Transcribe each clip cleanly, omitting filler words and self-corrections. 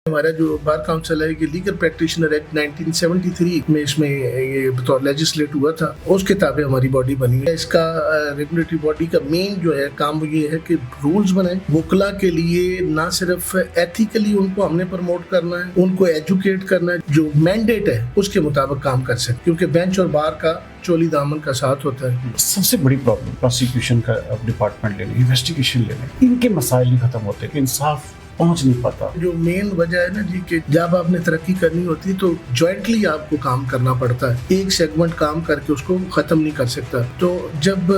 ہمارا جو بار کاؤنسل ہے یہ لیگل پریکٹیشنر ایکٹ 1973 میں اس میں یہ بطور لیجسلیٹ ہوا تھا، اس کے تابع ہماری باڈی بنی ہے۔ اس کا ریگولیٹری باڈی کا مین جو ہے کام وہ یہ ہے کہ رولز بنائیں وکلا کے لیے، نہ صرف ایتھیکلی ان کو ہم نے پروموٹ کرنا ہے، ان کو ایجوکیٹ کرنا ہے، جو مینڈیٹ ہے اس کے مطابق کام کر سکتے، کیونکہ بینچ اور بار کا چولی دامن کا ساتھ ہوتا ہے۔ سب سے بڑی پرابلم پروسیکیوشن کا ڈپارٹمنٹ لے لیں، انویسٹیگیشن لے لیں، ان کے مسائل نہیں ختم ہوتے کہ انصاف پہنچ نہیں پاتا۔ جو مین وجہ ہے نا جی کہ جب آپ نے ترقی کرنی ہوتی تو جوائنٹلی آپ کو کام کرنا پڑتا ہے، ایک سیگمنٹ کام کر کے اس کو ختم نہیں کر سکتا۔ تو جب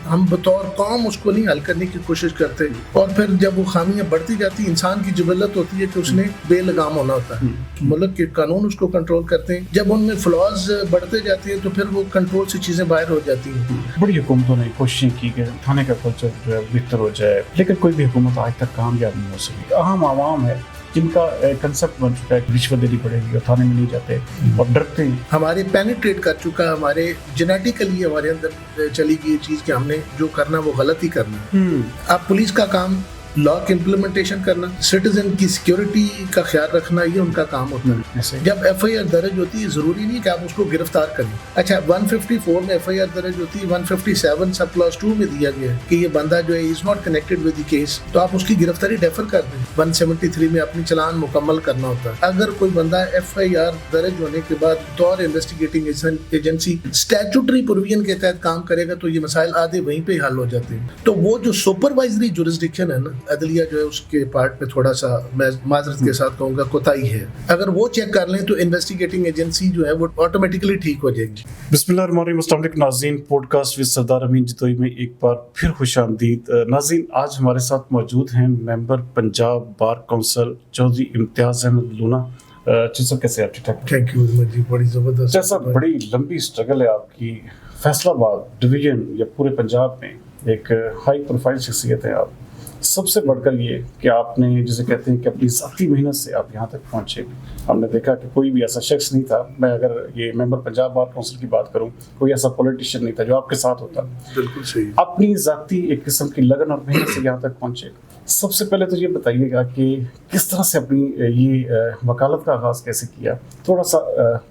ہم بطور قوم اس کو نہیں حل کرنے کی کوشش کرتے، اور پھر جب وہ خامیاں بڑھتی جاتی، انسان کی جبلت ہوتی ہے کہ اس نے بے لگام ہونا ہوتا ہے، ملک کے قانون اس کو کنٹرول کرتے ہیں، جب ان میں فلاز بڑھتے جاتے ہیں تو پھر وہ کنٹرول سے چیزیں باہر ہو جاتی ہیں۔ بڑی حکومتوں نے کوششیں کی کہ تھانے کا کلچر جو ہے بہتر ہو جائے، لیکن کوئی بھی حکومت آج تک کامیاب نہیں ہو سکی۔ عام عوام ہے جن کا کنسپٹ بن چکا ہے کہ رشوت دینی پڑے گی اور تھانے میں نہیں جاتے اور ڈرتے ہیں۔ ہمارے پینیٹریٹ کر چکا، ہمارے جینیٹیکلی ہمارے اندر چلی گئی یہ چیز کہ ہم نے جو کرنا وہ غلط ہی کرنا ہے۔ اب پولیس کا کام لا کی امپلیمنٹیشن کرنا، سٹیزن کی سیکیورٹی کا خیال رکھنا، یہ ان کا کام ہوتا ہے۔ جب ایف آئی آر درج ہوتی ہے ضروری نہیں کہ آپ اس کو گرفتار کریں۔ اچھا 154 میں ایف آئی آر درج ہوتی ہے، 157 سب کلاس 2 میں دیا گیا ہے کہ یہ بندہ جو ہے is not connected with the case, تو آپ اس کی گرفتاری ڈیفر کر دیں۔ 173 میں اپنی چلان مکمل کرنا ہوتا ہے۔ اگر کوئی بندہ ایف آئی آر درج ہونے کے بعد بطور انویسٹیگیٹنگ ایجنسی اسٹیچوٹری پروویژن کے تحت کام کرے گا تو یہ مسائل آدھے وہیں پہ حل ہو جاتے ہیں۔ تو وہ جو سپروائزری جورسڈکشن ہے نا عدلیہ جو ہے، اس کے پارٹ پہ تھوڑا سا میں معذرت کے ساتھ کہوں گا کوتاہی ہے۔ اگر وہ چیک کر لیں تو انویسٹیگیٹنگ ایجنسی جو ہے وہ آٹومیٹکلی ٹھیک ہو جائے گی۔ بسم اللہ الرحمن الرحیم۔ السلام علیکم ناظرین، پوڈ کاسٹ ود سردار امین جتوئی میں ایک بار پھر خوش آمدید۔ ناظرین، آج ہمارے ساتھ موجود ہیں ممبر پنجاب بار کونسل چودھری امتیاز احمد لونا۔ صاحب کیسے آپ؟ ٹھیک ٹھاک؟ تھینک یو جی، بڑی زبردست جیسا بڑی لمبی اسٹرگل ہے آپ کی، فیصل آباد ڈویژن یا پورے پنجاب میں ایک ہائی پروفائل شخصیت ہے آپ۔ سب سے بڑھ کر یہ کہ آپ نے جسے کہتے ہیں کہ اپنی ذاتی محنت سے آپ یہاں تک پہنچے۔ ہم نے دیکھا کہ کوئی بھی ایسا شخص نہیں تھا، میں اگر یہ ممبر پنجاب بار کونسل کی بات کروں، کوئی ایسا پولیٹیشین نہیں تھا جو آپ کے ساتھ ہوتا۔ بالکل صحیح۔ اپنی ذاتی ایک قسم کی لگن اور محنت سے یہاں تک پہنچے۔ سب سے پہلے تو یہ بتائیے گا کہ کس طرح سے اپنی یہ وکالت کا آغاز کیسے کیا، تھوڑا سا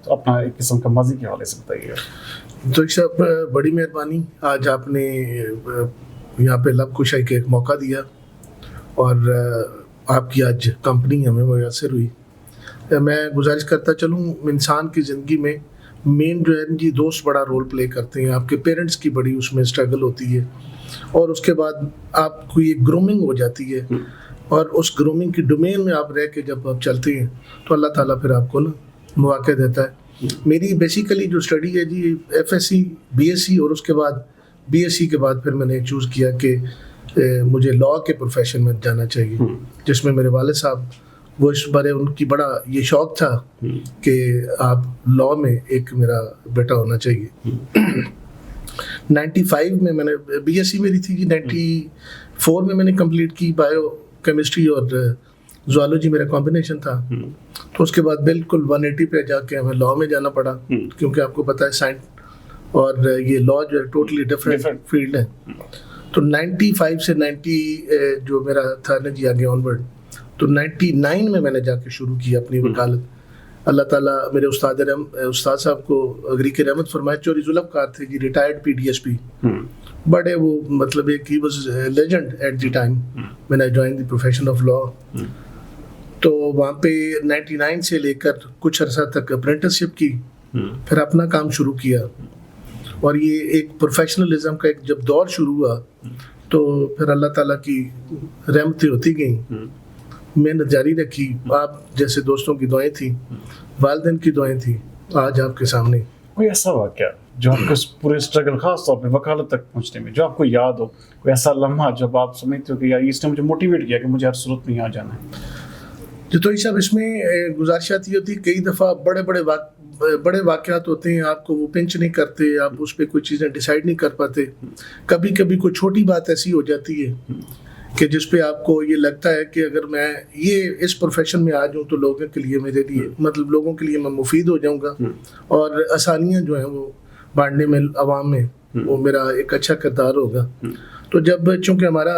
اپنا ایک قسم کا ماضی کے حوالے سے بتائیے گا۔ تو صاحب بڑی مہربانی، آج آپ نے یہاں پہ لب کشائی کا ایک موقع دیا اور آپ کی آج کمپنی ہمیں میسر ہوئی۔ میں گزارش کرتا چلوں، انسان کی زندگی میں مین جو ہے جی دوست بڑا رول پلے کرتے ہیں۔ آپ کے پیرنٹس کی بڑی اس میں اسٹرگل ہوتی ہے، اور اس کے بعد آپ کو یہ گرومنگ ہو جاتی ہے، اور اس گرومنگ کی ڈومین میں آپ رہ کے جب آپ چلتے ہیں تو اللہ تعالیٰ پھر آپ کو نا مواقع دیتا ہے۔ میری بیسیکلی جو اسٹڈی ہے جی F S C, B S C, اور اس کے بعد بی ایس سی کے بعد پھر میں نے چوز کیا کہ مجھے لا کے پروفیشن میں جانا چاہیے، جس میں میرے والد صاحب وہ اس بارے ان کی بڑا یہ شوق تھا کہ آپ لا میں ایک میرا بیٹا ہونا چاہیے۔ 95 میں میں نے بی ایس سی میری تھی جی، 94 میں نے کمپلیٹ کی، بایو کیمسٹری اور زوالوجی میرا کمبینیشن تھا۔ تو اس کے بعد بالکل 180 پہ جا کے ہمیں لا میں جانا پڑا، کیونکہ آپ کو پتہ ہے سائنس اور یہ لا جو ہے ٹوٹلی ڈفرینٹ فیلڈ ہے۔ تو 95 سے 90 جو میرا تھا نا جی آگے آن ورڈ، تو 99 میں نے جا کے شروع کی اپنی وکالت۔ اللہ تعالیٰ میرے استاد صاحب کو اگری کے رحمت فرمائے، چوری ذوالفقار تھے جی، retired P D S P, بڑے وہ مطلب ایک he was legend at the time when I joined the profession of law۔ تو وہاں پہ 99 سے لے کر کچھ عرصہ تک اپرینٹسشپ کی، پھر اپنا کام شروع کیا، اور یہ ایک پروفیشنلزم کا ایک جب دور شروع ہوا تو پھر اللہ تعالیٰ کی رحمتیں ہوتی گئیں، محنت جاری رکھی، آپ جیسے دوستوں کی دعائیں تھیں، والدین کی دعائیں تھیں، آج آپ کے سامنے۔ کوئی ایسا واقعہ جو آپ کو پورے اسٹرگل خاص طور پہ وکالت تک پہنچنے میں جو آپ کو یاد ہو، کوئی ایسا لمحہ جب آپ سمجھتے ہو کہ یار اس نے مجھے موٹیویٹ کیا کہ مجھے ہر صورت میں یہاں جانا ہے؟ جتوئی صاحب اس میں گزارشات یہ ہوتی ہے، کئی دفعہ بڑے واقعات ہوتے ہیں، آپ کو وہ پنچ نہیں کرتے، آپ اس پہ کوئی چیزیں ڈیسائیڈ نہیں کر پاتے۔ کبھی کبھی کوئی چھوٹی بات ایسی ہو جاتی ہے کہ جس پہ آپ کو یہ لگتا ہے کہ اگر میں یہ اس پروفیشن میں آ جاؤں تو لوگوں کے لیے میرے لیے مطلب لوگوں کے لیے میں مفید ہو جاؤں گا، اور آسانیاں جو ہیں وہ بانٹنے میں عوام میں وہ میرا ایک اچھا کردار ہوگا۔ تو جب چونکہ ہمارا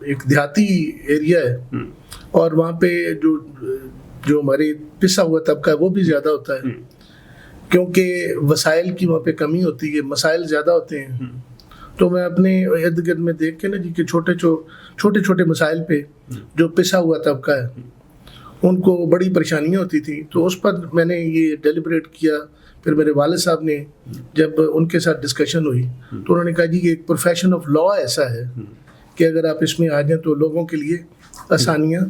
ایک دیہاتی ایریا ہے اور وہاں پہ جو ہمارے پسا ہوا طبقہ ہے وہ بھی زیادہ ہوتا ہے کیونکہ وسائل کی وہاں پہ کمی ہوتی ہے, مسائل زیادہ ہوتے ہیں. تو میں اپنے ارد گرد میں دیکھ کے نا جی کہ چھوٹے چھوٹے مسائل پہ جو پسا ہوا طبقہ ہے ان کو بڑی پریشانیاں ہوتی تھیں. تو اس پر میں نے یہ ڈیلیبریٹ کیا. پھر میرے والد صاحب نے جب ان کے ساتھ ڈسکشن ہوئی تو انہوں نے کہا جی کہ ایک پروفیشن آف لا ایسا ہے کہ اگر آپ اس میں آ جائیں تو لوگوں کے لیے آسانیاں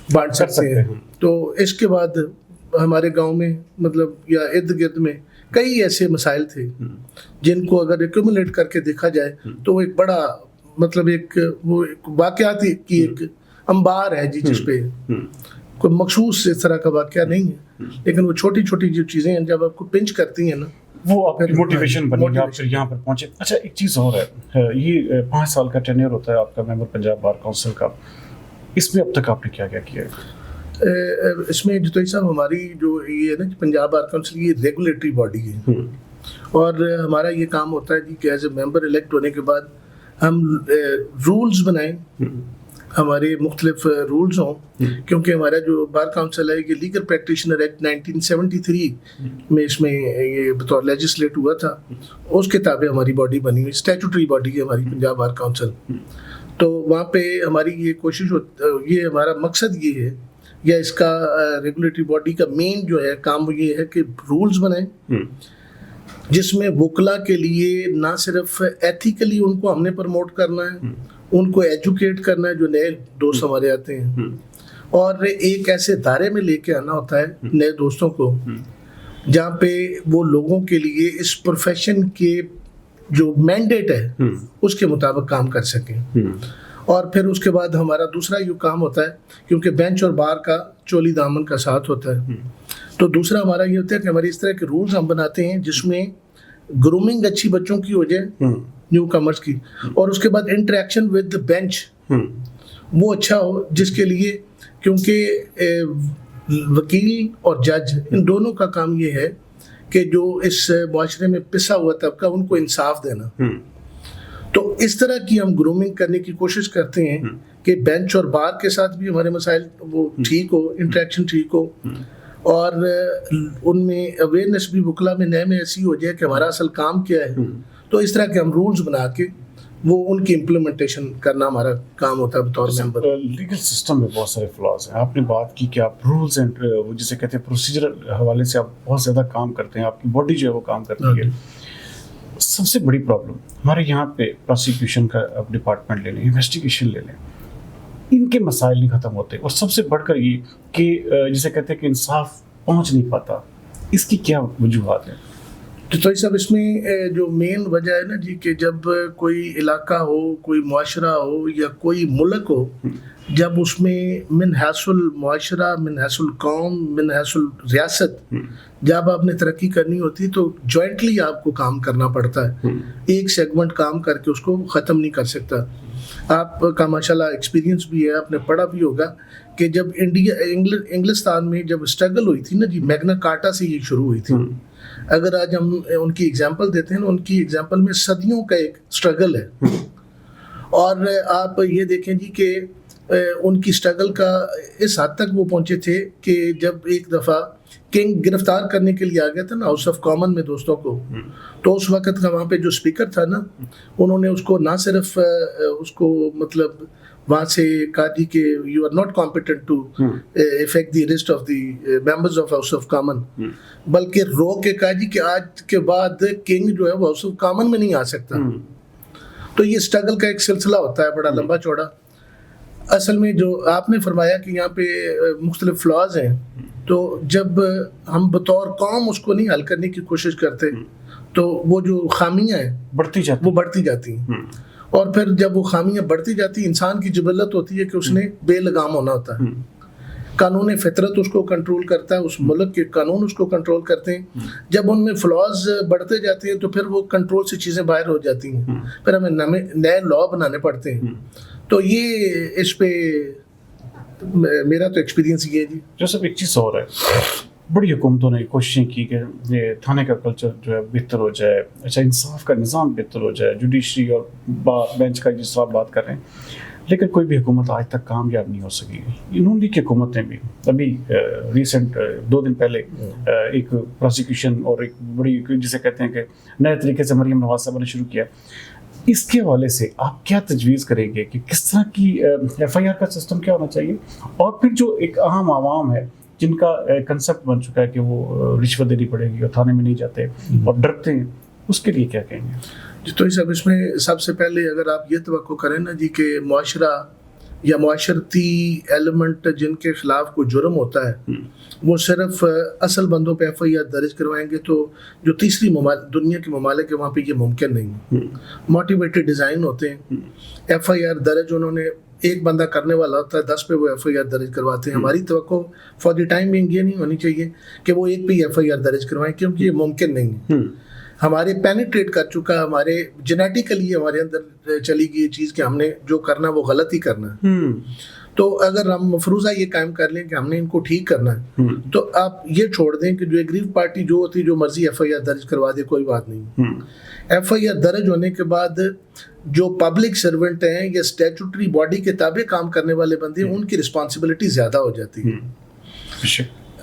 بانٹ سکتے ہیں. تو اس کے بعد ہمارے گاؤں میں مطلب یا ارد گرد میں کئی ایسے مسائل تھے جن کو اگر ایکومولیٹ کر کے دیکھا جائے تو وہ ایک بڑا مطلب ایک واقعات کی ایک انبار ہے جی, جس پہ کوئی مخصوص اس طرح کا واقعہ نہیں ہے, لیکن وہ چھوٹی چھوٹی جو چیزیں ہیں جب آپ کو پنچ کرتی ہیں نا وہ آپ کی موٹیویشن بنی, آپ پھر یہاں پر پہنچے. اچھا ایک چیز اور ہے, یہ 5 سال کا ٹینیور ہوتا ہے آپ کا ممبر پنجاب بار کونسل کا, اس میں اب تک آپ نے کیا کیا کیا ہے؟ اس میں جتوئی صاحب ہماری جو یہ ہے نا پنجاب بار کونسل یہ ریگولیٹری باڈی ہے اور ہمارا یہ کام ہوتا ہے جی کہ ایز اے ممبر الیکٹ ہونے کے بعد ہم رولز بنائیں, ہمارے مختلف رولز ہوں, کیونکہ ہمارا جو بار کونسل ہے یہ لیگل پریکٹیشنر ایکٹ 1973 میں اس میں یہ بطور لیجسلیٹ ہوا تھا, اس کے تابع ہماری باڈی بنی ہوئی, اسٹیچوٹری باڈی ہے ہماری پنجاب بار کونسل. تو وہاں پہ ہماری یہ کوشش یہ ہمارا مقصد یہ ہے یا اس کا ریگولیٹری باڈی کا مین جو ہے کام وہ یہ ہے کہ رولز بنائیں جس میں وکلا کے لیے نہ صرف ایتھیکلی ان کو ہم نے پروموٹ کرنا ہے, ان کو ایجوکیٹ کرنا ہے جو نئے دوست ہمارے آتے ہیں, اور ایک ایسے دائرے میں لے کے آنا ہوتا ہے نئے دوستوں کو جہاں پہ وہ لوگوں کے لیے اس پروفیشن کے جو مینڈیٹ ہے اس کے مطابق کام کر سکیں. اور پھر اس کے بعد ہمارا دوسرا یہ کام ہوتا ہے کیونکہ بینچ اور بار کا چولی دامن کا ساتھ ہوتا ہے, تو دوسرا ہمارا یہ ہوتا ہے کہ ہماری اس طرح کے رولز ہم بناتے ہیں جس میں گرومنگ اچھی بچوں کی ہو جائے, نیو کمرز کی, اور اس کے بعد انٹریکشن ود بینچ وہ اچھا ہو, جس کے لیے کیونکہ وکیل اور جج ان دونوں کا کام یہ ہے کہ جو اس معاشرے میں پسا ہوا طبقہ ان کو انصاف دینا. تو اس طرح کی ہم گرومنگ کرنے کی کوشش کرتے ہیں کہ بینچ اور بار کے ساتھ بھی ہمارے مسائل وہ ٹھیک ہو, انٹریکشن ٹھیک ہو, اور ان میں اویئرنیس بھی وکلا میں نئے میں ایسی ہو جائے کہ ہمارا اصل کام کیا ہے. تو اس طرح کے ہم رولز بنا کے وہ ان کی امپلیمنٹیشن کرنا ہمارا کام ہوتا ہے بطور ممبر. لیگل سسٹم میں بہت سارے فلاز ہیں. آپ نے بات کی کہ آپ رولز اینڈ جسے کہتے ہیں پروسیجرل حوالے سے آپ بہت زیادہ کام کرتے ہیں, آپ کی باڈی جو ہے وہ کام کرتی ہے. سب سے بڑی پرابلم ہمارے یہاں پہ پروسیکیوشن کا ڈپارٹمنٹ لے لیں, انویسٹیگیشن لے لیں, ان کے مسائل نہیں ختم ہوتے, اور سب سے بڑھ کر یہ کہ جسے کہتے ہیں کہ انصاف پہنچ نہیں پاتا. اس کی کیا وجوہات ہیں؟ تو صاحب اس میں جو مین وجہ ہے نا جی کہ جب کوئی علاقہ ہو, کوئی معاشرہ ہو یا کوئی ملک ہو, جب اس میں من حیث المعاشرہ, من حیث القوم, من حیث الریاست جب آپ نے ترقی کرنی ہوتی ہے تو جوائنٹلی آپ کو کام کرنا پڑتا ہے. ایک سیگمنٹ کام کر کے اس کو ختم نہیں کر سکتا. آپ کا ماشاءاللہ ایکسپیرینس بھی ہے, آپ نے پڑھا بھی ہوگا کہ جب انگلستان میں جب اسٹرگل ہوئی تھی نا جی, میگنا کارٹا سے یہ شروع ہوئی تھی. اگر آج ہم ان کی ایگزامپل دیتے ہیں نا, ان کی ایگزامپل میں صدیوں کا ایک اسٹرگل ہے. اور آپ یہ دیکھیں جی کہ ان کی اسٹرگل کا اس حد تک وہ پہنچے تھے کہ جب ایک دفعہ کنگ گرفتار کرنے کے لیے آ گیا تھا نا ہاؤس آف کامن میں دوستوں کو, تو اس وقت کا وہاں پہ جو اسپیکر تھا نا, انہوں نے اس کو نہ صرف اس کو مطلب وہاں سے کہا جی کہ you are not competent to affect the rest of the members of house of common, بلکہ رو کے کہا جی کہ آج کے بعد کنگ جو ہے وہ ہاؤس آف کامن میں نہیں آ سکتا. تو یہ اسٹرگل کا ایک سلسلہ ہوتا ہے بڑا لمبا چوڑا. اصل میں جو آپ نے فرمایا کہ یہاں پہ مختلف فلاز ہیں, تو جب ہم بطور قوم اس کو نہیں حل کرنے کی کوشش کرتے تو وہ جو خامیاں ہیں وہ بڑھتی جاتی ہیں. اور پھر جب وہ خامیاں بڑھتی جاتی, انسان کی جبلت ہوتی ہے کہ اس نے بے لگام ہونا ہوتا ہے. قانون فطرت اس کو کنٹرول کرتا ہے, اس ملک کے قانون اس کو کنٹرول کرتے ہیں. جب ان میں فلاز بڑھتے جاتے ہیں تو پھر وہ کنٹرول سے چیزیں باہر ہو جاتی ہیں, پھر ہمیں نئے لا بنانے پڑتے ہیں. تو یہ اس پہ میرا تو ایکسپیرینس یہ ہے جی. جیسے ایک چیز اور ہے, بڑی حکومتوں نے کوششیں کی کہ یہ تھانے کا کلچر جو ہے بہتر ہو جائے, اچھا انصاف کا نظام بہتر ہو جائے, جوڈیشری اور بینچ کا جس طرح آپ بات کر رہے ہیں, لیکن کوئی بھی حکومت آج تک کامیاب نہیں ہو سکی. انہوں کی حکومتیں بھی ابھی ریسنٹ 2 دن پہلے ایک پروسیکیوشن اور ایک بڑی جسے کہتے ہیں کہ نئے طریقے سے مریم نواز صاحب نے شروع کیا. اس کے حوالے سے آپ کیا تجویز کریں گے کہ کس طرح کی ایف آئی آر کا سسٹم کیا ہونا چاہیے؟ اور پھر جو ایک عام عوام ہے جن کا کنسپٹ بن چکا ہے کہ وہ رشوت دینی پڑے گی اور تھانے میں نہیں جاتے اور ڈرتے ہیں, اس کے لیے کیا کہیں گے؟ جی تو صاحب اس میں سب سے پہلے اگر آپ یہ توقع کریں نا جی کہ معاشرہ یا معاشرتی ایلیمنٹ جن کے خلاف کوئی جرم ہوتا ہے وہ صرف اصل بندوں پہ ایف آئی آر درج کروائیں گے تو جو تیسری دنیا کے ممالک ہے وہاں پہ یہ ممکن نہیں ہے. موٹیویٹڈ ڈیزائن ہوتے ہیں, ایف آئی آر درج انہوں نے ایک بندہ کرنے والا ہوتا ہے 10 پہ وہ ایف آئی آر درج کرواتے ہیں. ہماری توقع فار دی ٹائم بینگ یہ نہیں ہونی چاہیے کہ وہ ایک پہ ایف آئی آر درج کروائیں کیونکہ یہ ممکن نہیں ہے. ہمارے پینیٹریٹ کر چکا, ہمارے جینیٹیکلی ہمارے اندر چلی گئی یہ چیز کہ ہم نے جو کرنا وہ غلط ہی کرنا ہے. تو اگر ہم مفروضہ یہ قائم کر لیں کہ ہم نے ان کو ٹھیک کرنا ہے تو آپ یہ چھوڑ دیں کہ جو ایگریو پارٹی جو ہوتی جو مرضی ایف آئی آر درج کروا دے, کوئی بات نہیں. ایف آئی آر درج ہونے کے بعد جو پبلک سرونٹ ہیں یا اسٹیچوٹری باڈی کے تابع کام کرنے والے بندے ہیں ان کی رسپانسبلٹی زیادہ ہو جاتی ہے.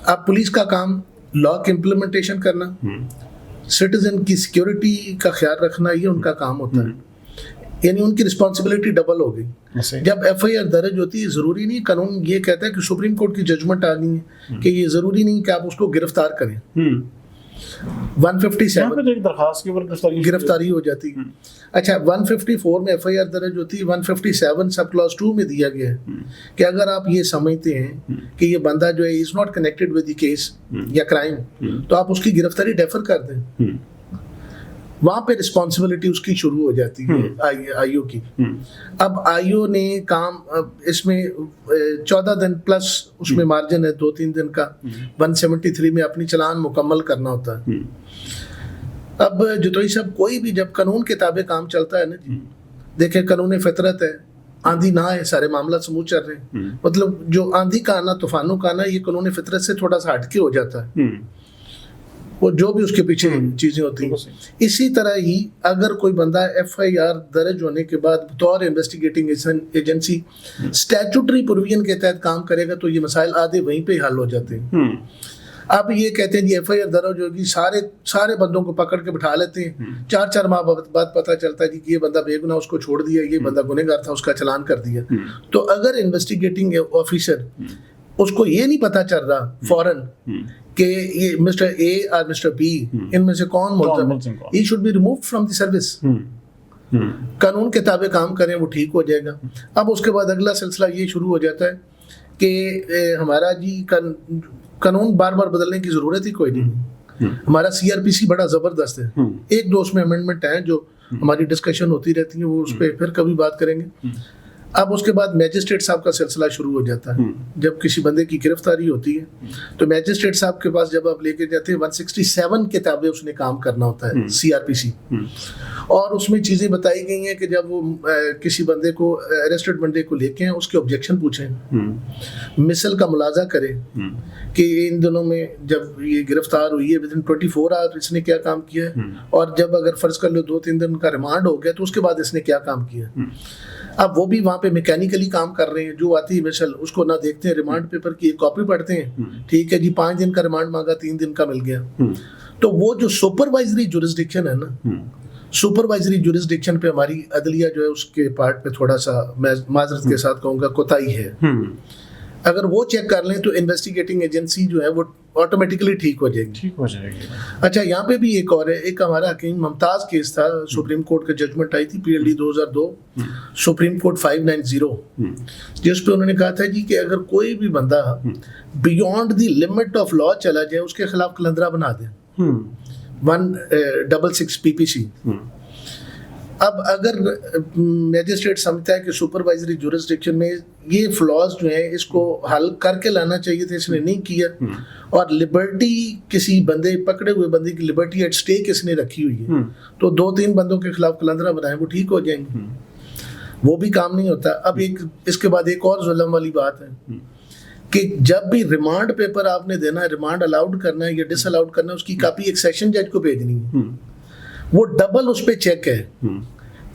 اب پولیس کا کام لا کی امپلیمنٹیشن کرنا, سٹیزن کی سیکیورٹی کا خیال رکھنا, یہ ان کا کام ہوتا ہے. یعنی ان کی رسپانسبلٹی ڈبل ہو گئی. جب ایف آئی آر درج ہوتی ہے ضروری نہیں, قانون یہ کہتا ہے کہ سپریم کورٹ کی ججمنٹ آ گئی ہے کہ یہ ضروری نہیں کہ آپ اس کو گرفتار کریں. 157 درخواست کے اوپر گرفتاری ہو جاتی ہے. اچھا 154 میں ایف آئی آر درج ہوتی ہے, 157 سب کلاس 2 میں دیا گیا ہے کہ اگر آپ یہ سمجھتے ہیں کہ یہ بندہ جو ہے is not connected with the case یا کرائم تو آپ اس کی گرفتاری ڈیفر کر دیں. وہاں پہ رسپانسبلٹی اس کی شروع ہو جاتی ہے آئی او کی. اب آئی او نے کام اس میں 14 دن پلس اس میں مارجن ہے 2-3 دن کا, 173 میں اپنی چلان مکمل کرنا ہوتا ہے. اب جتوئی صاحب کوئی بھی جب قانون کے تابع کام چلتا ہے نا جی, دیکھیں قانون فطرت ہے, آندھی نہ ہے, سارے معاملات سموتھ چل رہے ہیں. مطلب جو آندھی کا آنا, طوفانوں کا آنا, یہ قانون فطرت سے تھوڑا سا ہٹ کے ہو جاتا ہے, وہ جو بھی اس کے پیچھے چیزیں ہوتی ہیں. اسی طرح ہی اگر کوئی بندہ ایف آئی آر درج ہونے کے بعد بطور انویسٹیگیٹنگ ایجنسی اسٹیچوٹری پروویژن کے تحت کام کرے گا تو یہ مسائل آدھے وہیں پہ حل ہو جاتے ہیں. اب یہ کہتے ہیں جی ایف آئی آر درج ہوگی, سارے بندوں کو پکڑ کے بٹھا لیتے ہیں, 4 ماہ بعد پتہ چلتا ہے جی کہ یہ بندہ بے گناہ, اس کو چھوڑ دیا, یہ بندہ گنہگار تھا, اس کا چلان کر دیا. تو اگر انویسٹیگیٹنگ آفیسر اس کو یہ نہیں پتہ چل رہا فوراً کہ یہ مسٹر اے اور مسٹر بی ان میں سے کون ملزم ہے, he should be removed from the service. قانون کے تابع کام کریں, وہ ٹھیک ہو جائے گا. اب اس کے بعد اگلا سلسلہ یہ شروع ہو جاتا ہے کہ ہمارا جی قانون بار بار بدلنے کی ضرورت ہی کوئی نہیں. ہمارا سی آر پی سی بڑا زبردست ہے, 1-2 اس میں امینڈمنٹ ہیں جو ہماری ڈسکشن ہوتی رہتی ہے, وہ اس پہ پھر کبھی بات کریں گے. اب اس کے بعد میجسٹریٹ صاحب کا سلسلہ شروع ہو جاتا ہے. جب کسی بندے کی گرفتاری ہوتی ہے تو میجسٹریٹ صاحب کے پاس جب آپ لے کے جاتے ہیں 167 کے تابع اس نے کام کرنا ہوتا ہے سی آر پی سی, اور اس میں چیزیں بتائی گئی ہیں کہ جب وہ کسی بندے کو اریسٹڈ بندے کو لے کے ہیں اس کے آبجیکشن پوچھیں, مثل کا ملاحظہ کرے کہ ان دنوں میں جب یہ گرفتار ہوئی ہے ودن 24 آور اس نے کیا کام کیا ہے, اور جب اگر فرض کر لو 2-3 دن کا ریمانڈ ہو گیا تو اس کے بعد اس نے کیا کام کیا. اب وہ بھی وہاں پہ میکینیکلی کام کر رہے ہیں, جو آتی ہے مثل اس کو نہ دیکھتے ہیں, ریمانڈ پیپر کی ایک کاپی پڑھتے ہیں, ٹھیک ہے جی 5 دن کا ریمانڈ مانگا, 3 دن کا مل گیا. تو وہ جو سپروائزری جورسڈکشن ہے نا, سپروائزری جورسڈکشن پہ ہماری عدلیہ جو ہے اس کے پارٹ پہ تھوڑا سا میں معذرت کے ساتھ کہوں گا کوتاہی ہے. اگر وہ چیک کر لیں تو انویسٹیگیٹنگ ایجنسی جو ہے وہ آٹومیٹکلی ٹھیک ہو جائے گی. اچھا یہاں پہ بھی ایک اور ہے, ایک ہمارا حکیم ممتاز کیس تھا, سپریم کورٹ کا ججمنٹ آئی تھی PLD 2002 سپریم کورٹ 590, جس پہ انہوں نے کہا تھا جی کہ اگر کوئی بھی بندہ beyond the limit of law چلا جائے اس کے خلاف کلندرا بنا دیں 166 PPC. اب اگر میجسٹریٹ سمجھتا ہے کہ سپروائزری جورسڈکشن میں یہ فلاز جو ہیں اس کو حل کر کے لانا چاہیے تھا, اس نے نہیں کیا, اور لبرٹی کسی بندے پکڑے ہوئے بندے کی لبرٹی ایٹ سٹیک اس نے رکھی ہوئی ہے, تو 2-3 بندوں کے خلاف کلندرا بنائیں, وہ ٹھیک ہو جائیں گے. وہ بھی کام نہیں ہوتا. اب اس کے بعد ایک اور ظلم والی بات ہے کہ جب بھی ریمانڈ پیپر آپ نے دینا ہے, ریمانڈ الاؤڈ کرنا ہے یا ڈس الاؤڈ کرنا ہے, اس کی کاپی ایک سیشن جج کو بھیجنی ہے. وہ ڈبل اس پہ چیک ہے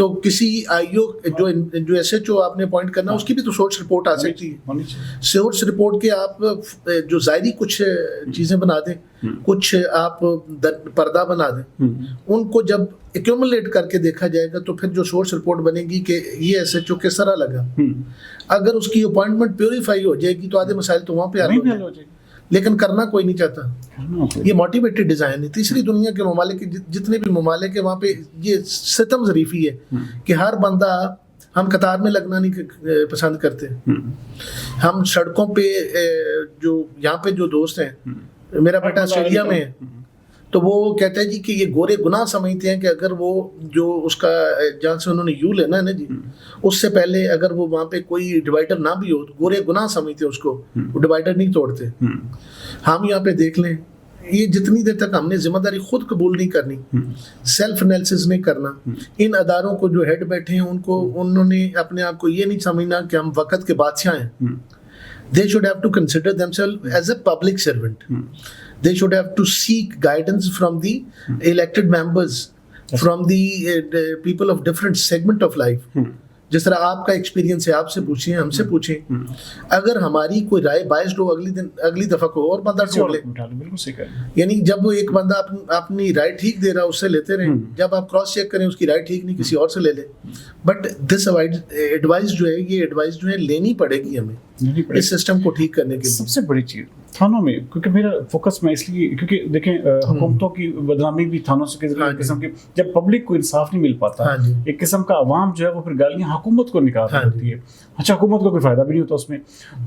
تو کسی آئی او جو ایس ایچ او آپ نے اپوائنٹ کرنا اس کی بھی تو سورس رپورٹ آ سکتی ہے. سورس رپورٹ کے آپ جو ظاہری کچھ چیزیں بنا دیں, کچھ آپ پردہ بنا دیں, ان کو جب ایکومولیٹ کر کے دیکھا جائے گا تو پھر جو سورس رپورٹ بنے گی کہ یہ ایس ایچ او کس طرح لگا, اگر اس کی اپوائنٹمنٹ پیوریفائی ہو جائے گی تو آدھے مسائل تو وہاں پہ حل ہو جائیں گے, لیکن کرنا کوئی نہیں چاہتا. یہ موٹیویٹڈ ڈیزائن ہے. تیسری دنیا کے ممالک جتنے بھی ممالک ہیں وہاں پہ یہ ستم ظریفی ہے کہ ہر بندہ, ہم قطار میں لگنا نہیں پسند کرتے. ہم سڑکوں پہ جو یہاں پہ جو دوست ہیں, میرا بیٹا آسٹریلیا میں ہے, تو وہ کہتا ہے جی کہ یہ گورے گناہ سمجھتے ہیں کہ اگر وہ جو اس کا جہاں سے انہوں نے یو لینا ہے نا جی, اس سے پہلے اگر وہ وہاں پہ کوئی ڈیوائڈر نہ بھی ہو تو گورے گناہ سمجھتے ہیں اس کو, وہ ڈیوائڈر نہیں توڑتے. ہم یہاں پہ دیکھ لیں, یہ جتنی دیر تک ہم نے ذمہ داری خود قبول نہیں کرنی, سیلف انالیسس نہیں کرنا, ان اداروں کو جو ہیڈ بیٹھے ہیں انہوں نے اپنے آپ کو یہ نہیں سمجھنا کہ ہم وقت کے بادشاہ ہیں. They should have to consider themselves as a public servant. They should have to seek guidance from the elected members, from the people of different segment of life. جس طرح آپ کا ایکسپیرینس ہے, آپ سے پوچھیں, ہم سے پوچھیں. اگر ہماری کوئی رائے بائسڈ ہو, اگلی دفعہ کو اور بندہ ڈھونڈ لے. یعنی جب وہ ایک بندہ اپنی رائے ٹھیک دے رہا ہے اس سے لیتے رہیں, جب آپ کراس چیک کریں اس کی رائے ٹھیک نہیں کسی اور سے لے لیں. بٹ دس ایڈوائز جو ہے, یہ ایڈوائز جو ہے لینی پڑے گی ہمیں اس سسٹم کو ٹھیک کرنے کے لیے. سب سے بڑی چیز تھانوں میں, کیونکہ میرا فوکس میں اس لیے, کیونکہ دیکھیں حکومتوں کی بدنامی بھی تھانوں سے قسم کی, جب پبلک کو انصاف نہیں مل پاتا, ایک قسم کا عوام جو ہے وہ پھر گالیاں حکومت کو نکال دیتی ہے. اچھا, حکومت کو کوئی فائدہ بھی نہیں ہوتا اس میں.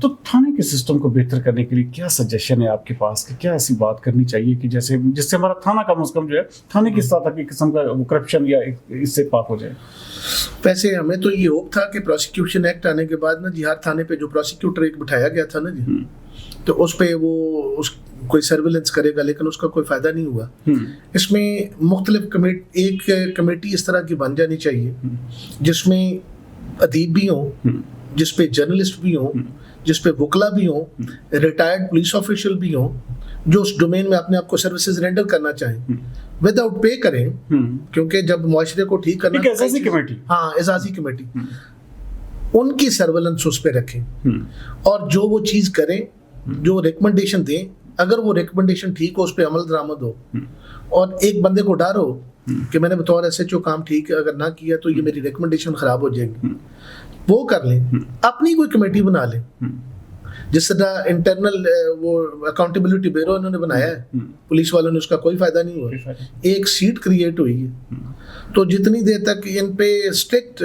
تو تھانے کے سسٹم کو بہتر کرنے کے لیے کیا سجیشن ہے آپ کے پاس کہ کیا ایسی بات کرنی چاہیے کہ جیسے جس سے ہمارا تھانہ کم از کم جو ہے تھانے کی سطح تک ایک قسم کا کرپشن یا اس سے پاک ہو جائے؟ ویسے ہمیں تو یہ ہوپ تھا کہ پروسیکیوشن ایکٹ آنے کے بعد نا جی, ہر تھانے پہ جو پروسیکیوٹر ایک بٹھایا گیا تھا نا جی, تو اس پہ وہ کوئی سرویلنس کرے گا, لیکن اس کا کوئی فائدہ نہیں ہوا. اس میں مختلف ایک کمیٹی اس طرح کی بن جانی چاہیے جس میں ادیب بھی ہوں, جس پہ جرنلسٹ بھی ہوں, جس پہ وکلا بھی ہوں, ریٹائرڈ پولیس آفیشل بھی ہوں, جو اس ڈومین میں اپنے آپ کو سروسز رینڈر کرنا چاہیں, ود آؤٹ پے کریں, کیونکہ جب معاشرے کو ٹھیک کرنا, اعزازی کمیٹی, ان کی سرویلنس اس پہ رکھیں, اور جو وہ چیز کریں, جو ریکمنڈیشن دیں, اگر وہ ریکمنڈیشن ٹھیک ہو, اس پہ عمل درآمد ہو, اور ایک بندے کو ڈر ہو کہ میں نے بطور ایس ایچ او کام ٹھیک اگر نہ کیا تو یہ میری ریکمنڈیشن خراب ہو جائے گی, وہ کر لیں. اپنی کوئی کمیٹی بنا لیں, جس طرح انٹرنل وہ اکاؤنٹیبلٹی بیورو انہوں نے بنایا ہے, پولیس والوں نے اس کا کوئی فائدہ نہیں ہوا, ایک سیٹ کریٹ ہوئی ہے. تو جتنی دیر تک ان پہ اسٹرکٹ,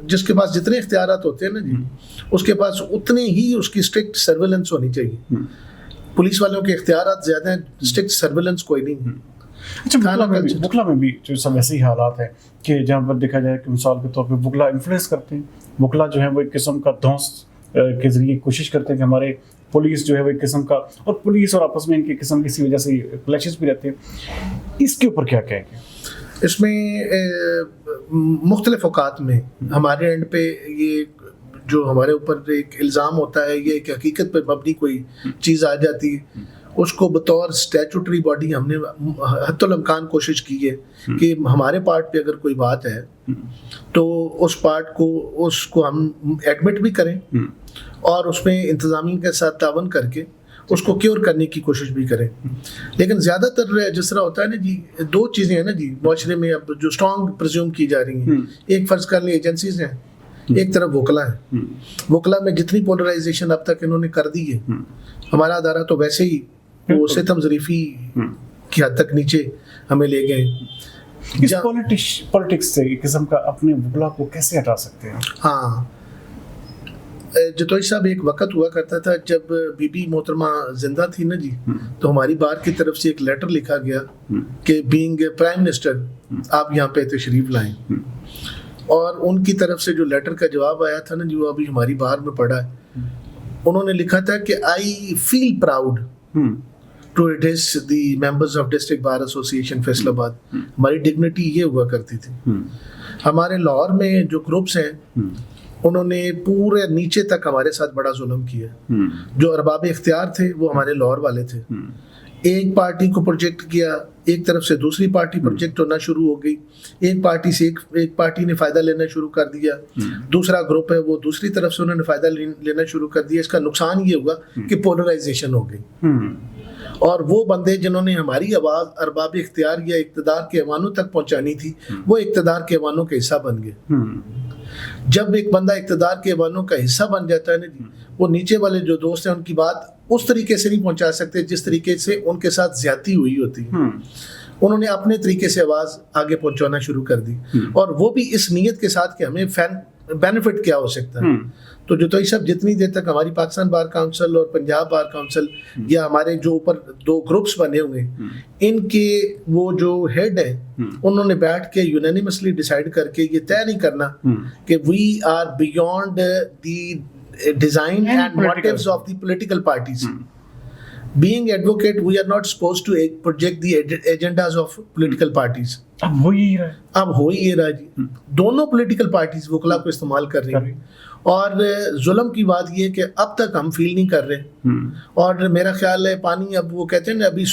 جس کے پاس جتنے اختیارات ہوتے ہیں نا جی, اس کے پاس اتنے ہی اس کی اسٹرکٹ سرویلنس ہونی چاہیے. پولیس والوں کے اختیارات زیادہ ہیں, اسٹرکٹ سرویلنس کوئی نہیں. اچھا, وکلا میں بھی جو سب ایسے ہی حالات ہیں کہ جہاں پر دیکھا جائے کہ مثال کے طور پہ وکلا انفلوئنس کرتے ہیں. وکلا جو ہے وہ ایک قسم کا دھونس کے ذریعے کوشش کرتے ہیں کہ ہمارے پولیس جو ہے وہ ایک قسم کا, اور پولیس اور آپس میں ان کی قسم کسی وجہ سے کلیشز بھی رہتے ہیں. اس کے اوپر کیا کہیں گے؟ اس میں مختلف اوقات میں ہمارے اینڈ پہ یہ جو ہمارے اوپر ایک الزام ہوتا ہے, یہ کہ حقیقت پہ مبنی کوئی چیز آ جاتی ہے, اس کو بطور اسٹیچوٹری باڈی ہم نے حتی الامکان کوشش کی ہے کہ ہمارے پارٹ پہ اگر کوئی بات ہے تو اس پارٹ کو ہم ایڈمٹ بھی کریں, اور اس میں انتظامیہ کے ساتھ تعاون کر کے اس کو کیور کرنے کی کوشش بھی کریں. لیکن زیادہ تر جس طرح ہوتا ہے نا جی, دو چیزیں ہیں نا جی معاشرے میں اب جو اسٹرانگ پرزیوم کی جا رہی ہیں. ایک فرض کر لیں ایجنسیز ہیں, ایک طرف وکلا ہے. وکلا میں جتنی پولرائزیشن اب تک انہوں نے کر دی ہے, ہمارا ادارہ تو ویسے ہی وہ ستم ظریفی کی حد تک نیچے ہمیں لے گئے. پولیٹکس سے ایک قسم کا اپنے وکلا کو کیسے ہٹا سکتے ہیں؟ ہاں, جتوئی صاحب ایک وقت ہوا کرتا تھا جب بی بی محترمہ زندہ تھی نا جی, تو ہماری بار کی طرف سے ایک لیٹر لکھا گیا کہ بینگ پرائم منسٹر آپ یہاں پہ تشریف لائیں, اور ان کی طرف سے جو لیٹر کا جواب آیا تھا نا جی, وہ ابھی ہماری بار میں پڑا ہے. انہوں نے لکھا تھا کہ I feel proud to address the members of district bar association Faisalabad. ہماری ڈگنیٹی یہ ہوا کرتی تھی. ہمارے لاہور میں جو گروپس ہیں انہوں نے پورے نیچے تک ہمارے ساتھ بڑا ظلم کیا. جو ارباب اختیار تھے وہ ہمارے لاہور والے تھے. ایک پارٹی کو پروجیکٹ کیا، ایک طرف سے دوسری پارٹی پروجیکٹ ہونا شروع ہو گئی، ایک پارٹی سے ایک پارٹی نے فائدہ لینا شروع کر دیا، دوسرا گروپ ہے وہ دوسری طرف سے انہوں نے فائدہ لینا شروع کر دیا. اس کا نقصان یہ ہوگا کہ پولرائزیشن ہو گئی، اور وہ بندے جنہوں نے ہماری آواز ارباب اختیار یا اقتدار کے ایوانوں تک پہنچانی تھی وہ اقتدار کے ایوانوں کا حصہ بن گئے. جب ایک بندہ اقتدار کے ایوانوں کا حصہ بن جاتا ہے نا جی، وہ نیچے والے جو دوست ہیں ان کی بات اس طریقے سے نہیں پہنچا سکتے جس طریقے سے ان کے ساتھ زیادتی ہوئی ہوتی ہے. انہوں نے اپنے طریقے سے آواز آگے پہنچانا شروع کر دی، اور وہ بھی اس نیت کے ساتھ کہ ہمیں بینیفٹ کیا ہو سکتا ہے. تو جو توئی صاحب جتنی دیر تک ہماری پاکستان بار کونسل اور پنجاب بار کونسل یا ہمارے جو اوپر دو گروپس بنے ہوئے ہیں، ان کے وہ جو ہیڈ ہیں انہوں نے بیٹھ کے یونینیمسلی ڈیسائیڈ کر کے یہ طے نہیں کرنا کہ we are beyond the design and motives of the political parties. Being advocate, we are not supposed to project the agendas of political parties. اب ہو ہی رہا ہے، اب ہو ہی رہا جی. دونوں پولیٹیکل پارٹیز وکلا کو استعمال کر رہی ہیں، اور ظلم کی بات یہ کہ اب تک ہم فیل نہیں کر رہے. اور میرا خیال ہے پانی اب وہ کہتے ہیں نا ابھی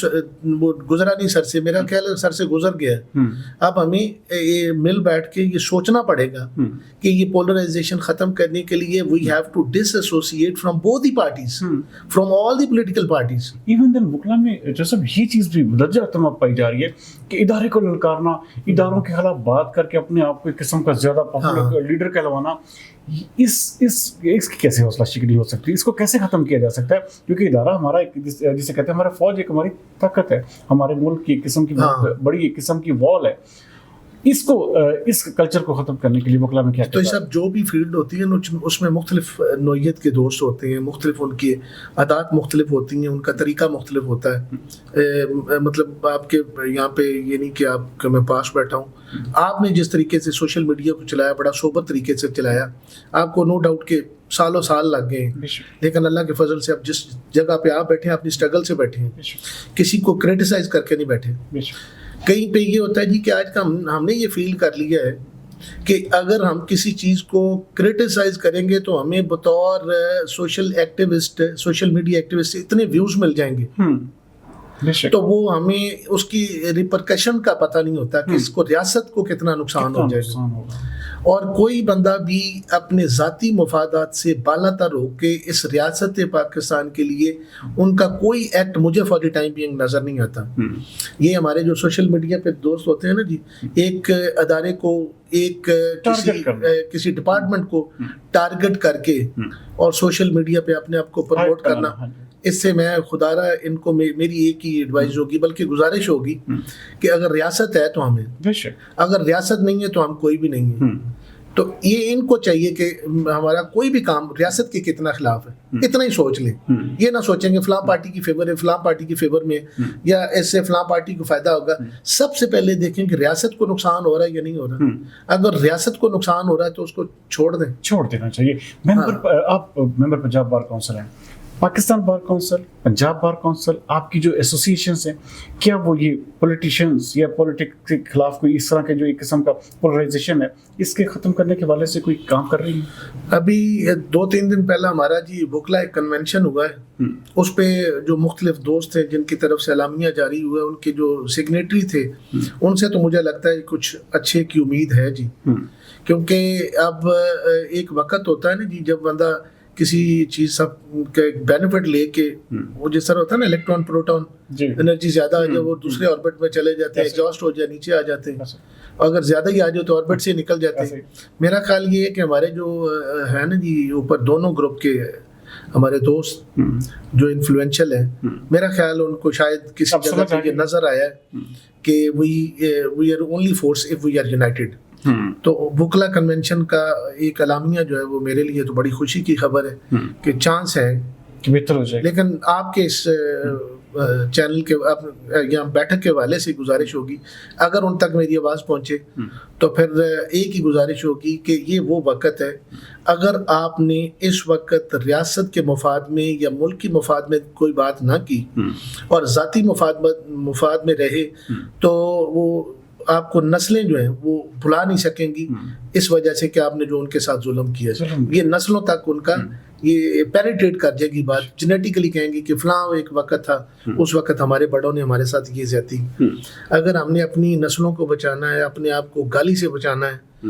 وہ گزرا نہیں سر سے، میرا خیال ہے سر سے گزر گیا ہے. اب ہمیں یہ مل بیٹھ کے یہ سوچنا پڑے گا کہ یہ پولرائزیشن ختم کرنے کے لیے we have to disassociate from both the parties, from all the political parties. Even then وکلا میں جو سب یہ چیز بھی درجہ اہتمام پائی جا رہی ہے کہ ادارے کو للکارنا، اداروں کے خلاف بات کر کے اپنے آپ کو ایک قسم کا زیادہ پاپولر لیڈر کہلوانا، اس کی کیسے حوصلہ شکنی ہو سکتی ہے؟ اس کو کیسے ختم کیا جا سکتا ہے؟ کیونکہ ادارہ ہمارا جسے کہتے ہیں ہمارا فوج ایک ہماری طاقت ہے، ہمارے ملک کی ایک قسم کی بڑی ایک قسم کی وال ہے. اس کلچر کو ختم کرنے کے لیے وکلا میں کیا تو یہ سب جو بھی فیلڈ ہوتی ہے اس میں مختلف نوعیت کے دوست ہوتے ہیں، مختلف ان کی عادات مختلف ہوتی ہیں، ان کا طریقہ مختلف ہوتا ہے. مطلب آپ کے یہاں پہ یہ نہیں کہ آپ میں پاس بیٹھا ہوں، آپ نے جس طریقے سے سوشل میڈیا کو چلایا بڑا صحبت طریقے سے چلایا، آپ کو نو ڈاؤٹ کہ سالوں سال لگ گئے ہیں، لیکن اللہ کے فضل سے اب جس جگہ پہ آپ بیٹھے ہیں اپنی اسٹرگل سے بیٹھے ہیں، کسی کو کریٹیسائز کر کے نہیں بیٹھے. کہیں پہ یہ ہوتا ہے جی کہ آج کا ہم نے یہ فیل کر لیا ہے کہ اگر ہم کسی چیز کو کریٹیسائز کریں گے تو ہمیں بطور social activist, social media activist اتنے ویوز مل جائیں گے، تو وہ ہمیں اس کی ریپرکشن کا پتہ نہیں ہوتا کہ اس کو ریاست کو کتنا نقصان ہو جائے گا. اور کوئی بندہ بھی اپنے ذاتی مفادات سے بالا تر ہو کے اس ریاست پاکستان کے لیے ان کا کوئی ایکٹ مجھے فار دی ٹائم بینگ نظر نہیں آتا. یہ ہمارے جو سوشل میڈیا پہ دوست ہوتے ہیں نا جی، ایک ادارے کو، ایک کسی ڈپارٹمنٹ کو ٹارگٹ کر کے اور سوشل میڈیا پہ اپنے آپ کو پروموٹ کرنا، اس سے میں خدا رہا ان کو میری ایک ہی ایڈوائز ہوگی بلکہ گزارش ہوگی کہ اگر ریاست ہے تو ہمیں، اگر ریاست نہیں ہے تو ہم کوئی بھی نہیں ہے. تو یہ ان کو چاہیے کہ ہمارا کوئی بھی کام ریاست کے کتنا خلاف ہے اتنا ہی سوچ لیں. یہ نہ سوچیں گے فلاں پارٹی کی فیور ہے، فلاں پارٹی کی فیور میں، یا اس سے فلاں پارٹی کو فائدہ ہوگا. سب سے پہلے دیکھیں کہ ریاست کو نقصان ہو رہا ہے یا نہیں ہو رہا. اگر ریاست کو نقصان ہو رہا ہے تو اس کو چھوڑ دینا چاہیے. آپ ممبر پنجاب بار کونسل ہیں، Pakistan bar council, Punjab bar council, آپ کی جو ایسوسیشنز ہیں، کیا وہ یہ پولیٹیشینز یا پولیٹکس کے خلاف کوئی اس طرح کے جو ایک قسم کا پولرائزیشن ہے اس کے ختم کرنے کے حوالے سے کوئی کام کر رہی ہیں؟ ابھی 2-3 دن پہلا ہمارا جی وکلا ایک کنونشن ہوا ہے، اس پہ جو مختلف دوست ہیں جن کی طرف سے اعلامیہ جاری ہوا ہے، ان کے جو سگنیٹری تھے ان سے تو مجھے لگتا ہے کچھ اچھے کی امید ہے جی. کیونکہ اب ایک وقت ہوتا ہے نا جی جب بندہ کسی چیز سب کا بینیفٹ لے کے، وہ جس طرح ہوتا ہے نا الیکٹران پروٹون انرجی زیادہ آ جائے وہ دوسرے آربٹ میں چلے جاتے ہیں، ایگزاسٹ ہو جائے نیچے آ جاتے ہیں، اگر زیادہ ہی آ جائے تو آربٹ سے نکل جاتے ہیں. میرا خیال یہ ہے کہ ہمارے جو ہے نا جی اوپر دونوں گروپ کے ہمارے دوست جو انفلوئنشل ہیں، میرا خیال ان کو شاید کسی جگہ پہ یہ نظر آیا ہے کہ we are only force if we are united. تو وکلا کنونشن کا ایک اعلامیہ جو ہے وہ میرے لیے تو بڑی خوشی کی خبر ہے کہ چانس ہے کہ بہتر ہو جائے. لیکن آپ کے اس چینل کے یہاں بیٹھک کے حوالے سے گزارش ہوگی، اگر ان تک میری آواز پہنچے تو پھر ایک ہی گزارش ہوگی کہ یہ وہ وقت ہے، اگر آپ نے اس وقت ریاست کے مفاد میں یا ملک کی مفاد میں کوئی بات نہ کی اور ذاتی مفاد میں رہے تو وہ آپ کو نسلیں جو ہیں وہ بھلا نہیں سکیں گی، اس وجہ سے کہ آپ نے جو ان کے ساتھ ظلم کیا ہے، یہ نسلوں تک ان کا یہ پینیٹریٹ کر جائے گی بات, جینیٹیکلی کہیں گے کہ فلاں ایک وقت تھا, اس وقت ہمارے بڑوں نے ہمارے ساتھ یہ زیادتی. اگر ہم نے اپنی نسلوں کو بچانا ہے, اپنے آپ کو گالی سے بچانا ہے,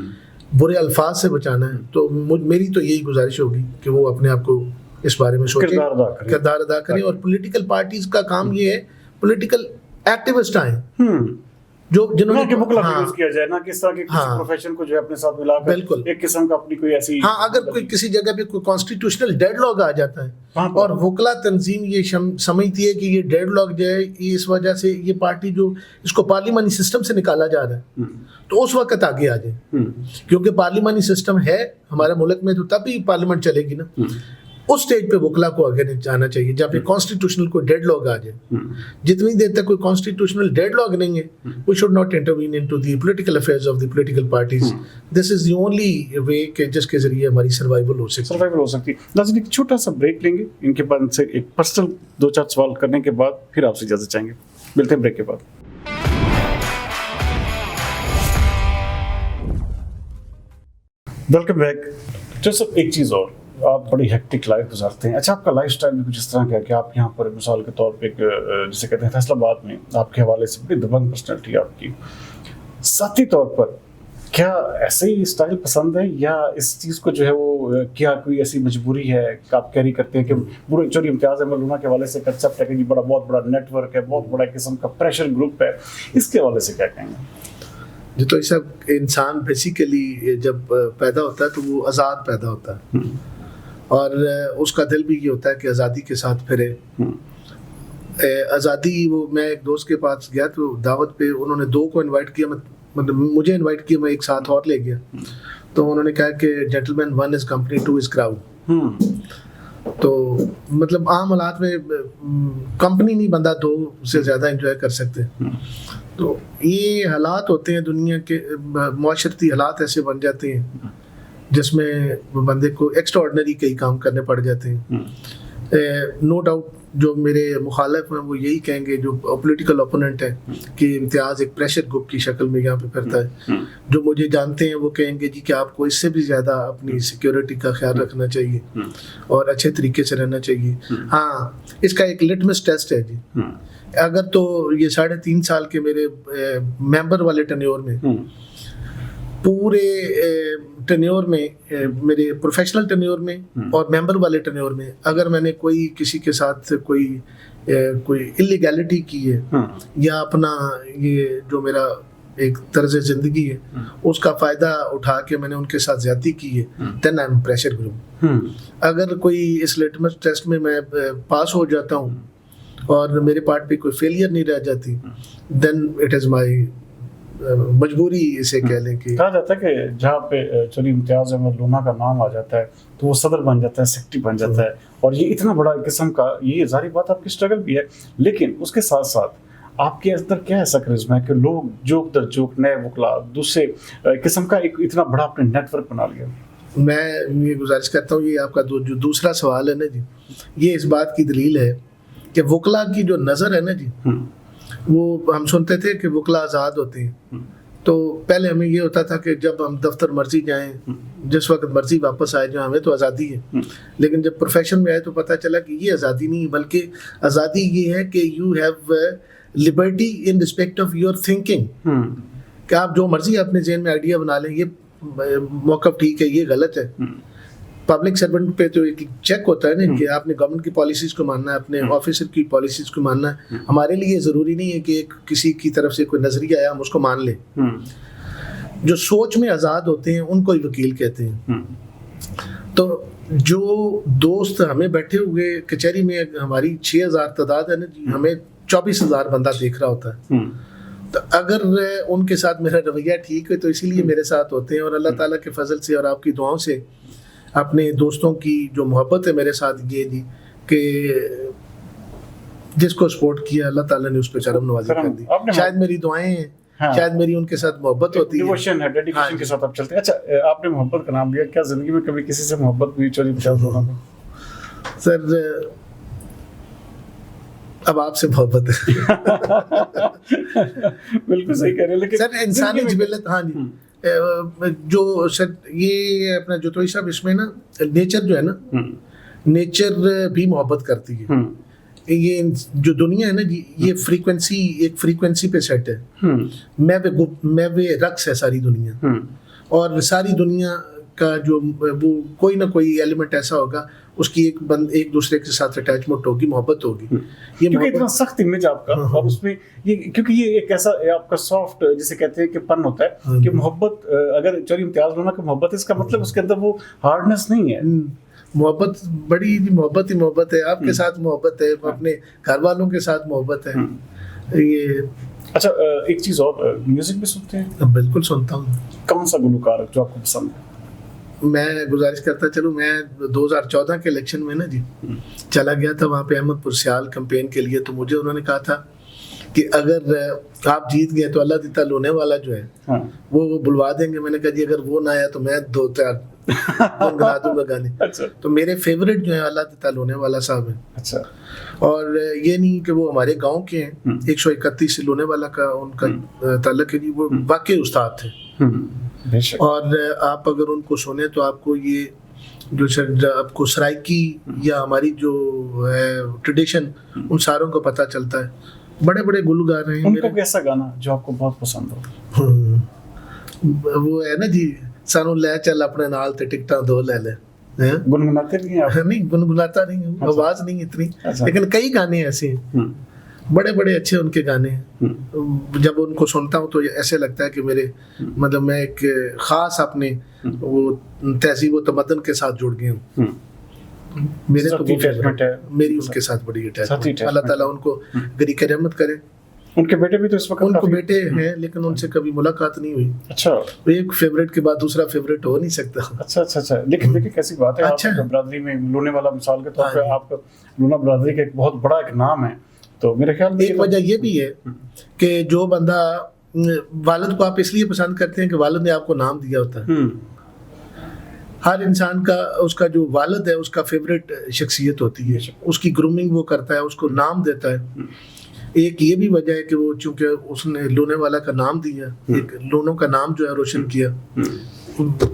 برے الفاظ سے بچانا ہے, تو میری تو یہی گزارش ہوگی کہ وہ اپنے آپ کو اس بارے میں سوچیں, کردار ادا کریں. اور پولیٹیکل پارٹیز کا کام یہ ہے, پولیٹیکل ایکٹیوسٹ آئیں جو جنہوں نے یوز کیا جائے نا کس طرح کے کسی پروفیشن کو جو ہے اپنے ساتھ ملا کر بالکل ایک قسم کا اپنی کوئی ایسی اگر کوئی کسی جگہ پہ کوئی کانسٹیٹیوشنل ڈیڈ لاک آ جاتا ہے اور وکلا تنظیم یہ سمجھتی ہے کہ یہ ڈیڈ لاک جو ہے اس وجہ سے یہ پارٹی جو اس کو پارلیمانی سسٹم سے نکالا جا رہا ہے, تو اس وقت آگے آ جائے, کیونکہ پارلیمانی سسٹم ہے ہمارے ملک میں, تو تب ہی پارلیمنٹ چلے گی نا. اس سٹیج پہ وکلا کو آگے جانا چاہیے جہاں پہ کانسٹیٹیوشنل کوئی ڈیڈ لاک آ جائے. جتنی دیر تک کوئی کانسٹیٹیوشنل ڈیڈ لاک نہیں ہے, we should not intervene into the political affairs of the political parties. This is the only way کہ جس کے ذریعے ہماری سروائیول ہو سکتی. ناظرین ایک چھوٹا سا بریک لیں گے, ان کے بعد سے ایک پرسنل 2-4 سوال کرنے کے بعد پھر آپ سے اجازت چاہیں گے. ملتے ہیں بریک کے بعد. Welcome back. جیسے ایک چیز اور, آپ بڑی ہیکٹک لائف گزارتے ہیں. اچھا, آپ کا لائف سٹائل بھی کچھ اس طرح کا ہے کہ آپ یہاں پر مثال کے طور پہ جسے کہتے ہیں فیصل آباد میں آپ کے حوالے سے بڑی دبنگ پرسنالٹی آپ کی. ذاتی طور پر کیا ایسے ہی اسٹائل پسند ہے, یا اس چیز کو جو ہے وہ کیا کوئی ایسی مجبوری ہے کہ آپ کیری کرتے ہیں کہ برے چوری امتیاز احمد لونا کے حوالے سے کنسیپٹ ہے کہ بہت بڑا نیٹ ورک ہے, بہت بڑا قسم کا پریشر گروپ ہے, اس کے حوالے سے کیا کہیں گے؟ جو تو سب انسان بیسیکلی جب پیدا ہوتا ہے تو وہ آزاد پیدا ہوتا ہے, اور اس کا دل بھی یہ ہوتا ہے کہ آزادی کے ساتھ پھرے. آزادی, وہ میں ایک دوست کے پاس گیا تو دعوت پہ انہوں نے 2 کو انوائٹ کیا, مطلب مجھے انوائٹ کیا, میں ایک ساتھ اور لے گیا, تو انہوں نے کہا کہ gentle main 1 is company 2 is crowd. تو مطلب عام حالات میں کمپنی نہیں بندہ 2 سے زیادہ انجوائے کر سکتے. تو یہ حالات ہوتے ہیں دنیا کے, معاشرتی حالات ایسے بن جاتے ہیں جس میں بندے کو ایکسٹرا آرڈنری کئی کام کرنے پڑ جاتے ہیں. نو ڈاؤٹ جو میرے مخالف ہیں وہ یہی کہیں گے, جو پولیٹیکل اوپوننٹ ہے, کہ امتیاز ایک پریشر گروپ کی شکل میں یہاں پہ پھرتا ہے. جو مجھے جانتے ہیں وہ کہیں گے جی کہ آپ کو اس سے بھی زیادہ اپنی سیکیورٹی کا خیال رکھنا چاہیے اور اچھے طریقے سے رہنا چاہیے. ہاں, اس کا ایک لٹمس ٹیسٹ ہے جی. اگر تو یہ 3.5 سال کے میرے ممبر والے ٹینیور میں, پورے ٹینیور میں, میرے پروفیشنل ٹینیور میں اور ممبر والے ٹینیور میں, اگر میں نے کوئی کسی کے ساتھ کوئی اللیگیلٹی کی ہے, یا اپنا یہ جو میرا ایک طرز زندگی ہے اس کا فائدہ اٹھا کے میں نے ان کے ساتھ زیادتی کی ہے, دین آئی ایم پریشر گروپ. اگر کوئی اس لٹمس ٹیسٹ میں پاس ہو جاتا ہوں اور میرے پارٹ پہ کوئی فیلئر نہیں رہ جاتی, دین اٹ از مائی مجبوری اسے کہہ لیں. کہ کہا جاتا ہے کہ جہاں پہ چوری امتیاز احمد لونا کا نام آ جاتا ہے تو وہ صدر بن جاتا ہے, سیکرٹری بن جاتا ہے, اور یہ اتنا بڑا قسم کا, یہ ظاہری بات آپ کی اسٹرگل بھی ہے, لیکن اس کے ساتھ ساتھ آپ کے اندر کیا ایسا کرزمہ ہے کہ لوگ جوک در جوک نئے وکلا دوسرے قسم کا ایک اتنا بڑا اپنے نیٹ ورک بنا لیا؟ میں یہ گزارش کرتا ہوں, یہ آپ کا جو دوسرا سوال ہے نا جی, یہ اس بات کی دلیل ہے کہ وکلا کی جو نظر ہے نا جی, وہ ہم سنتے تھے کہ وکلا آزاد ہوتے ہیں, تو پہلے ہمیں یہ ہوتا تھا کہ جب ہم دفتر مرضی جائیں, جس وقت مرضی واپس آئے جائیں, ہمیں تو آزادی ہے. لیکن جب پروفیشن میں آئے تو پتہ چلا کہ یہ آزادی نہیں, بلکہ آزادی یہ ہے کہ you have Liberty in respect of your thinking, کہ آپ جو مرضی اپنے ذہن میں آئیڈیا بنا لیں, یہ موقف ٹھیک ہے, یہ غلط ہے. پبلک سرونٹ پہ تو ایک چیک ہوتا ہے نا کہ آپ نے گورنمنٹ کی پالیسیز کو ماننا ہے, اپنے آفیسر کی پالیسیز کو ماننا ہے. ہمارے لیے ضروری نہیں ہے کہ کسی کی طرف سے کوئی نظریہ آیا ہم اس کو مان لیں. جو سوچ میں آزاد ہوتے ہیں ان کو ہی وکیل کہتے ہیں. تو جو دوست ہمیں بیٹھے ہوئے کچہری میں, ہماری 6,000 تعداد ہے نا جی, ہمیں 24,000 بندہ دیکھ رہا ہوتا ہے. تو اگر ان کے ساتھ میرا رویہ ٹھیک ہے تو اسی لیے میرے ساتھ ہوتے ہیں, اور اللہ تعالیٰ کے فضل سے اور آپ کی دعاؤں سے اپنے دوستوں کی جو محبت ہے میرے ساتھ, یہ دی کہ جس کو سپورٹ کیا اللہ تعالیٰ نے اس پہ کرم نوازی کر دی. شاید میری دعائیں ہیں, شاید میری ان کے ساتھ محبت ہوتی ہے, ڈیووشن ہے, ڈیڈیکیشن کے ساتھ آپ چلتے ہیں. اچھا, آپ نے محبت کا نام لیا, کیا زندگی میں کبھی کسی سے محبت ہوئی چوری امتیاز لونا کو؟ سر اب آپ سے محبت ہے. بالکل صحیح کہہ رہے ہیں, لیکن سر انسانی جبلت, ہاں جی, جو سر یہ اپنا جو تو صاحب اس میں نا نیچر جو ہے نا, نیچر بھی محبت کرتی ہے. یہ جو دنیا ہے نا جی, یہ فریکوینسی ایک فریکوینسی پہ سیٹ ہے. میں رقص ہے ساری دنیا, اور ساری دنیا کا جو وہ کوئی نہ کوئی ایلیمنٹ ایسا ہوگا اس کی ایک دوسرے کے ساتھ اٹیچمنٹ ہوگی, محبت ہوگی. یہ کیونکہ اتنا سخت امیج آپ کا, اور اس میں یہ کیونکہ یہ ایک ایسا آپ کا سافٹ جسے کہتے ہیں کہ پن ہوتا ہے کہ محبت, اگر چوری امتیاز ہونا کہ محبت, اس کا مطلب اس کے اندر وہ ہارڈنس نہیں ہے. محبت بڑی محبت ہی محبت ہے. آپ کے ساتھ محبت ہے, اپنے گھر والوں کے ساتھ محبت ہے. یہ اچھا, ایک چیز اور, میوزک بھی سنتے ہیں؟ بالکل سنتا ہوں. کون سا گلوکار جو آپ کو پسند ہے؟ میں گزارش کرتا چلوں, میں 2014 کے الیکشن میں نا جی چلا گیا تھا وہاں پہ احمد پور سیال کمپین کے لیے. تو مجھے انہوں نے کہا تھا کہ اگر آپ جیت گئے تو اللہ دیتا لونے والا جو ہے وہ بلوا دیں گے. میں نے کہا جی اگر وہ نہ آیا تو میں 2-4 گنا دوں گا گانے. تو میرے فیوریٹ جو ہیں اللہ دیتا لونے والا صاحب ہیں. اور یہ نہیں کہ وہ ہمارے گاؤں کے ہیں, 131 سے لونے والا کا ان کا تعلق ہے جی. وہ واقعی استاد تھے, اور آپ اگر ان کو سنیں تو آپ کو یہ جو آپ کو سرائکی یا ہماری جو ہے ٹریڈیشن ان ساروں کو پتہ چلتا ہے. بڑے بڑے گلوکار ہیں. ان کا کیسا گانا جو آپ کو بہت پسند ہو؟ وہ ہے نا جی, سانو لے چل اپنے نال تے ٹکٹاں 2 لے لے. گنگناتے بھی ہیں آپ؟ نہیں, گنگناتا نہیں ہوں, آواز نہیں اتنی, لیکن کئی گانے ایسے ہیں بڑے بڑے اچھے ان کے گانے ہیں. جب ان کو سنتا ہوں تو ایسے لگتا ہے کہ میرے مطلب میں ایک خاص اپنے وہ تہذیب و تمدن کے ساتھ جڑ گیا ہوں. میرے تو میری ان کے ساتھ بڑی اٹیچمنٹ. اللہ تعالیٰ ان کو گری کی رحمت کرے. ان کے بیٹے بھی تو اس وقت, ان کو بیٹے ہیں لیکن ان سے کبھی ملاقات نہیں ہوئی. اچھا, ایک فیوریٹ کے بعد دوسرا فیوریٹ ہو نہیں سکتا. اچھا, لیکن دیکھیں کیسی بات ہے. اچھا, برادری میں لونے والا مثال کے طور پہ آپ لونا برادری کا ایک بہت بڑا ایک نام ہے. تو میرے خیال میں ایک وجہ یہ بھی ہے کہ جو بندہ والد کو آپ اس لیے پسند کرتے ہیں کہ والد نے آپ کو نام دیا ہوتا ہے. ہر انسان کا اس کا جو والد ہے اس کا فیوریٹ شخصیت ہوتی ہے, اس کی گرومنگ وہ کرتا ہے, اس کو نام دیتا ہے. ایک یہ بھی وجہ ہے کہ وہ چونکہ اس نے لونے والا کا نام دیا, ایک لونوں کا نام جو ہے روشن کیا,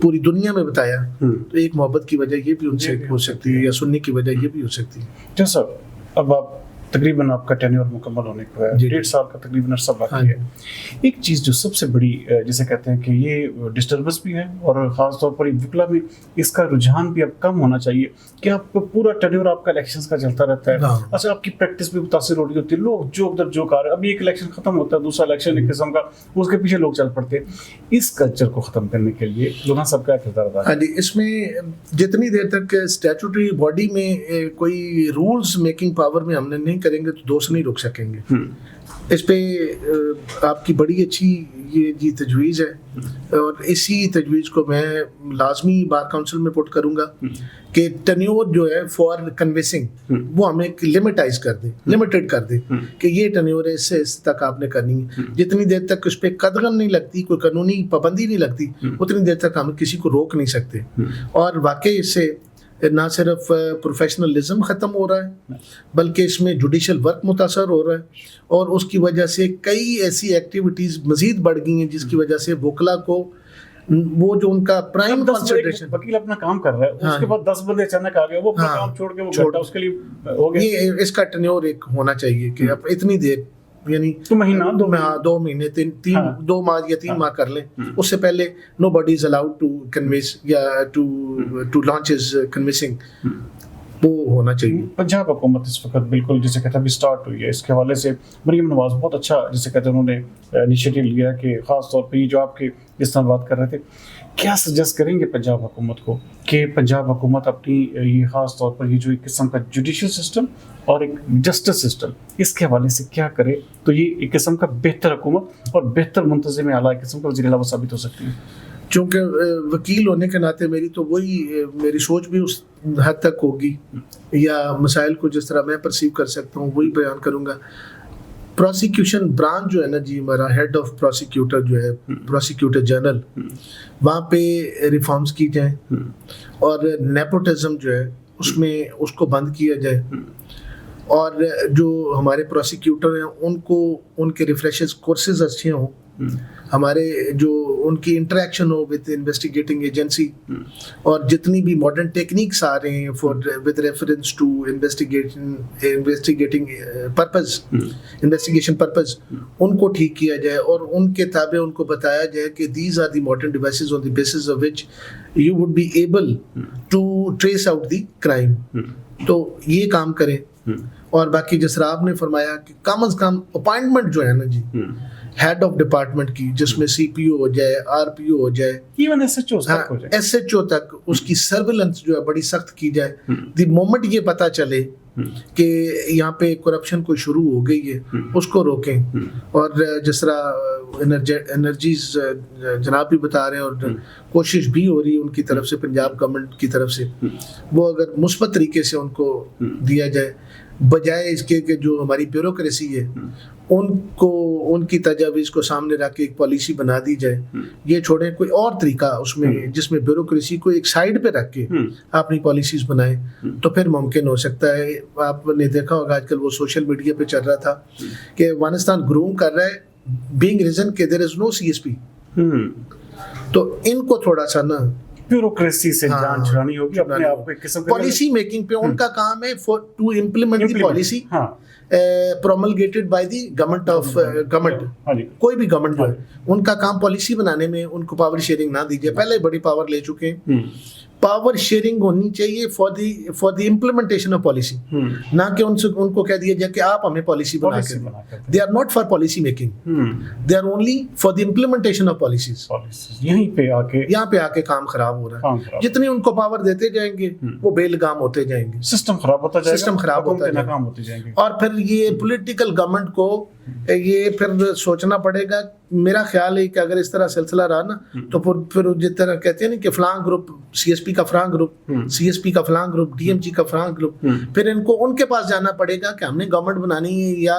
پوری دنیا میں بتایا, تو ایک محبت کی وجہ یہ بھی ان سے ہو سکتی ہے, یا سننے کی وجہ یہ بھی ہو سکتی ہے. جیسا اب آپ تقریباً آپ کا ٹینیور مکمل ہونے کو ہے, 1.5 سال کا تقریباً عرصہ باقی ہے. ایک چیز جو سب سے بڑی جسے کہتے ہیں کہ یہ ڈسٹربنس بھی ہے, اور خاص طور پر وکلا میں اس کا رجحان بھی اب کم ہونا چاہیے کہ آپ کو پورا ٹینیور آپ کا الیکشنز کا چلتا رہتا ہے. اچھا, آپ کی پریکٹس بھی متاثر ہو رہی ہوتی ہے, لوگ جوک در جوک آ رہے ہیں. ابھی ایک الیکشن ختم ہوتا ہے, دوسرا الیکشن ایک قسم کا, اس کے پیچھے لوگ چل پڑتے ہیں. اس کلچر کو ختم کرنے کے لیے لونا صاحب کا کردار ادا ہے؟ ہاں جی, اس میں جتنی دیر تک اسٹیچوٹری باڈی میں کوئی رولز میکنگ پاور میں ہم نے نہیں کریں گے تو دوست نہیں روک سکیں گے. اس پہ آپ کی بڑی اچھی یہ جی تجویز ہے, اور اسی تجویز کو میں لازمی بار کونسل میں پٹ کروں گا کہ ٹینیور جو ہے فار کنوینسنگ وہ ہمیں لمٹائز کر دیں, لمیٹڈ کر دیں کہ یہ ٹینیور ہے, اس سے اس تک آپ نے کرنی ہے. جتنی دیر تک اس پہ قدغن نہیں لگتی, کوئی قانونی پابندی نہیں لگتی, اتنی دیر تک ہم کسی کو روک نہیں سکتے. اور واقعی اس سے نہ صرف پروفیشنلزم ختم ہو رہا ہے بلکہ اس میں جوڈیشل ورک متاثر ہو رہا ہے, اور اس کی وجہ سے کئی ایسی ایکٹیویٹیز مزید بڑھ گئی ہیں جس کی وجہ سے وکلا کو وہ جو ان کا پرائم کنسنٹریشن, وکیل اپنا کام کر رہا ہے, اس کے بعد 10 بندے اچانک آ گئے, وہ اپنا کام چھوڑ کے وہ گھنٹہ اس کے لیے ہو گیا. یہ اس کا ٹینیور ایک ہونا چاہیے کہ اب اتنی دیر, یعنی 2 مہینے 2 ماہ یا 3 ماہ کر لیں. اس سے پہلے nobody is allowed to convince یا ٹو لانچ از کنوینسنگ, وہ ہونا چاہیے. پنجاب حکومت اس وقت بالکل جسے کہتے ہیں ابھی اسٹارٹ ہوئی ہے, اس کے حوالے سے مریم نواز بہت اچھا جسے کہتے ہیں انہوں نے انیشیٹو لیا کہ خاص طور پہ یہ جو آپ کے جس طرح بات کر رہے تھے, کیا سجیسٹ کریں گے پنجاب حکومت کو کہ پنجاب حکومت اپنی یہ خاص طور پر یہ جو ایک قسم کا جوڈیشل سسٹم اور ایک جسٹس سسٹم اس کے حوالے سے کیا کرے تو یہ ایک قسم کا بہتر حکومت اور بہتر منتظم اعلیٰ ایک قسم کا وزیر اعلیٰ ثابت ہو سکتی ہے؟ چونکہ وکیل ہونے کے ناطے میری تو وہی میری سوچ بھی اس حد تک ہوگی, یا مسائل کو جس طرح میں پرسیو کر سکتا ہوں وہی بیان کروں گا. پروسیکیوشن برانچ جو ہے نا جی, ہمارا ہیڈ آف پروسیکیوٹر جو ہے پروسیکیوٹر جنرل, وہاں پہ ریفارمز کی جائیں, اور نیپوٹزم جو ہے اس میں اس کو بند کیا جائے, اور جو ہمارے پروسیکیوٹر ہیں ان کو ان کے ریفریشز کورسز اچھے ہوں, ہمارے جو ان کی انٹریکشن ہو ود انویسٹیگیٹنگ ایجنسی, اور جتنی بھی ماڈرن ٹیکنیکس آ رہے ہیں with reference to investigation purpose, ان کو ٹھیک کیا جائے, اور ان کے تابع ان کو بتایا جائے کہ these are the modern devices on the basis of which you would be able to trace out the crime. تو یہ کام کریں. اور باقی جس طرح آپ نے فرمایا کہ کم از کم اپائنٹمنٹ جو ہے نا جی ہیڈ آف ڈپارٹمنٹ کی, جس میں سی پی او ہو جائے, آر پی او ہو جائے, ایون ایس ایچ او تک اس کی سرویلنس جو ہے بڑی سخت کی جائے. دی مومنٹ یہ پتہ چلے کہ یہاں پہ کرپشن کوئی شروع ہو گئی ہے, اس کو روکیں. اور جس طرح انرجیز جناب بھی بتا رہے ہیں, اور کوشش بھی ہو رہی ہے ان کی طرف سے, پنجاب گورنمنٹ کی طرف سے, وہ اگر مثبت طریقے سے ان کو دیا جائے, بجائے اس کے کہ جو ہماری بیوروکریسی ہے ان کو ان کی تجاویز کو سامنے رکھ کے ایک پالیسی بنا دی جائے. یہ چھوڑیں کوئی اور طریقہ اس میں جس میں بیوروکریسی کو ایک سائڈ پہ رکھ کے اپنی پالیسیز بنائیں, تو پھر ممکن ہو سکتا ہے. آپ نے دیکھا ہوگا آج کل وہ سوشل میڈیا پہ چل رہا تھا کہ افغانستان گروم کر رہا ہے بینگ ریزن کہ دیر از نو سی ایس پی. تو ان کو تھوڑا سا نا بیوروکریسی سے جان چھڑانی ہوگی, اپنے آپ کو ایک قسم پالیسی میکنگ پہ ان کا کام ہے to implement the policy promulgated by the government of government. کوئی بھی گورنمنٹ جو ہے ان کا کام پالیسی بنانے میں, ان کو پاور شیئرنگ نہ دیجیے. پہلے بڑی پاور لے چکے ہیں. پاور شیئرنگ ہونی چاہیے for the implementation of policy, نہ کہ ان کو کہہ دیا جائے کہ آپ ہمیں پالیسی بنا کے دیں. They are not for policy making, they are only for the implementation of policies. یہاں پہ آ کے کام خراب ہو رہا ہے. جتنی ان کو پاور دیتے جائیں گے وہ بے لگام ہوتے جائیں گے, سسٹم خراب ہوتا جائے گا. اور پھر یہ پولیٹیکل گورنمنٹ کو یہ پھر سوچنا پڑے گا. میرا خیال ہے کہ اگر اس طرح سلسلہ رہا نا تو پھر جس طرح کہتے ہیں نا کہ فلاں گروپ, سی ایس پی کا فلاں گروپ, سی ایس پی کا فلاں گروپ, ڈی ایم جی کا فلاں گروپ, پھر ان کے پاس جانا پڑے گا کہ ہم نے گورنمنٹ بنانی ہے یا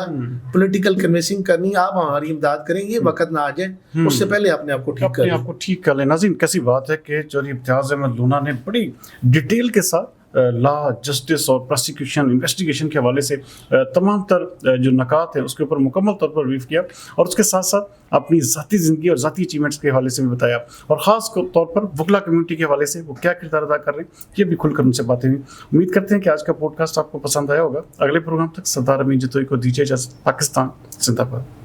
پولیٹیکل کنوینسنگ کرنی ہے, آپ ہماری امداد کریں. یہ وقت نہ آ جائے, اس سے پہلے اپنے آپ کو ٹھیک کر لیں. ناظرین, کیسی بات ہے کہ چودھری امتیاز احمد لونا نے بڑی ڈیٹیل کے ساتھ لا, جسٹس اور پروسیکیوشن, انویسٹیگیشن کے حوالے سے تمام تر جو نکات ہیں اس کے اوپر مکمل طور پر بریف کیا, اور اس کے ساتھ ساتھ اپنی ذاتی زندگی اور ذاتی اچیومنٹس کے حوالے سے بھی بتایا, اور خاص طور پر وکلا کمیونٹی کے حوالے سے وہ کیا کردار ادا کر رہے ہیں یہ بھی کھل کر ان سے باتیں ہوئی. امید کرتے ہیں کہ آج کا پوڈ کاسٹ آپ کو پسند آیا ہوگا. اگلے پروگرام تک سردار امین جتوئی کو دیجیے اجازت. پاکستان زندہ باد.